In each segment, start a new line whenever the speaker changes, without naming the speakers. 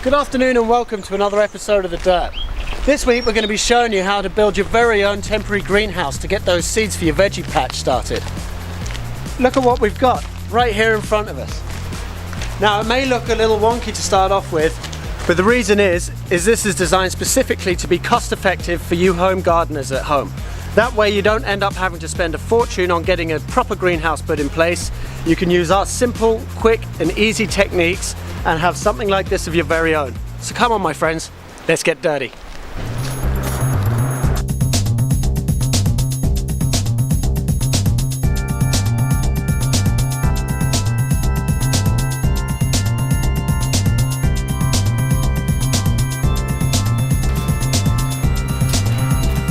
Good afternoon and welcome to another episode of The Dirt. This week we're going to be showing you how to build your very own temporary greenhouse to get those seeds for your veggie patch started. Look at what we've got right here in front of us. Now it may look a little wonky to start off with, but the reason is this is designed specifically to be cost effective for you home gardeners at home. That way you don't end up having to spend a fortune on getting a proper greenhouse put in place. You can use our simple, quick and easy techniques and have something like this of your very own. So come on my friends, let's get dirty.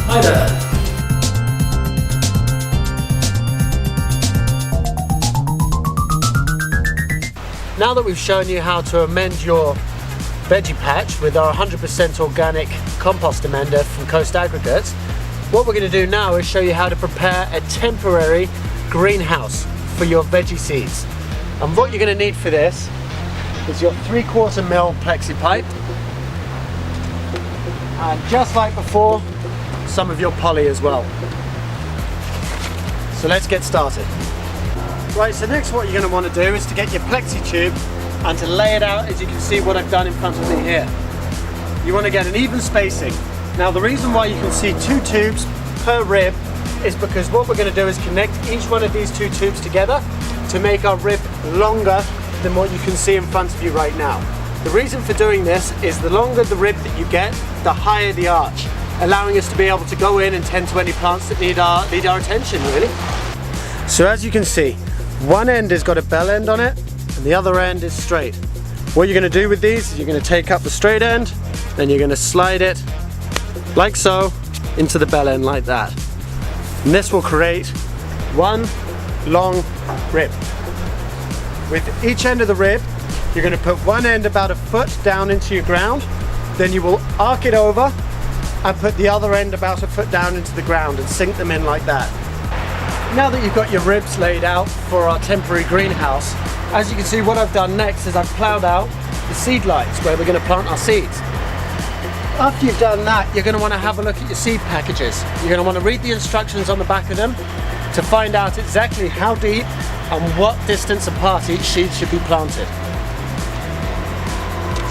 Hi there. Now that we've shown you how to amend your veggie patch with our 100% organic compost amender from Coast Aggregates, what we're going to do now is show you how to prepare a temporary greenhouse for your veggie seeds. And what you're going to need for this is your 3/4 mil plexi pipe, and just like before, some of your poly as well. So let's get started. Right, so next what you're going to want to do is to get your plexi tube and to lay it out, as you can see what I've done in front of me here. You want to get an even spacing. Now the reason why you can see 2 tubes per rib is because what we're going to do is connect each one of these 2 tubes together to make our rib longer than what you can see in front of you right now. The reason for doing this is the longer the rib that you get, the higher the arch, allowing us to be able to go in and tend to any plants that need our attention really. So as you can see, one end has got a bell end on it and the other end is straight. What you're going to do with these is you're going to take up the straight end, then you're going to slide it like so into the bell end like that. And this will create one long rib. With each end of the rib, you're going to put one end about 1 foot down into your ground, then you will arc it over and put the other end about 1 foot down into the ground and sink them in like that. Now that you've got your ribs laid out for our temporary greenhouse, as you can see what I've done next is I've ploughed out the seed lines where we're going to plant our seeds. After you've done that, you're going to want to have a look at your seed packages. You're going to want to read the instructions on the back of them to find out exactly how deep and what distance apart each seed should be planted.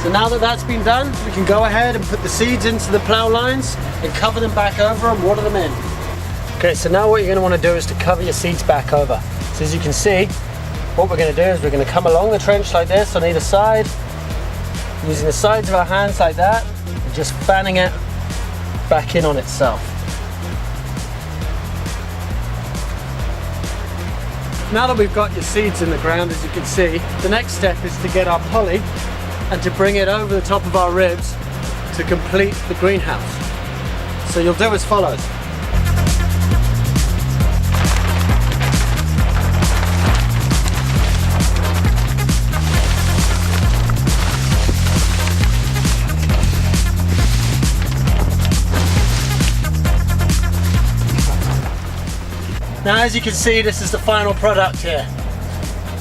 So now that that's been done, we can go ahead and put the seeds into the plough lines and cover them back over and water them in. Okay, so now what you're going to want to do is to cover your seeds back over. So as you can see, what we're going to do is we're going to come along the trench like this on either side, using the sides of our hands like that, and just fanning it back in on itself. Now that we've got your seeds in the ground, as you can see, the next step is to get our poly and to bring it over the top of our ribs to complete the greenhouse. So you'll do as follows. Now as you can see, this is the final product here.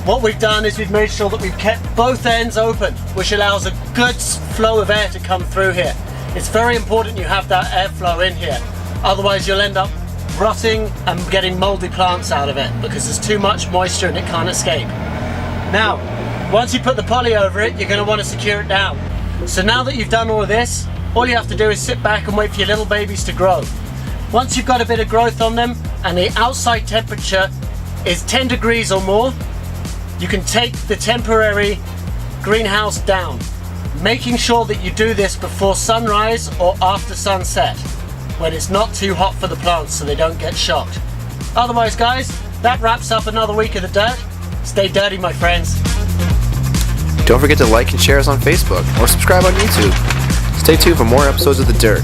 What we've done is we've made sure that we've kept both ends open, which allows a good flow of air to come through here. It's very important you have that airflow in here, otherwise you'll end up rotting and getting moldy plants out of it because there's too much moisture and it can't escape. Now, once you put the poly over it, you're going to want to secure it down. So now that you've done all of this, all you have to do is sit back and wait for your little babies to grow. Once you've got a bit of growth on them and the outside temperature is 10 degrees or more, you can take the temporary greenhouse down, making sure that you do this before sunrise or after sunset, when it's not too hot for the plants so they don't get shocked. Otherwise guys, that wraps up another week of The Dirt. Stay dirty my friends.
Don't forget to like and share us on Facebook or subscribe on YouTube. Stay tuned for more episodes of The Dirt.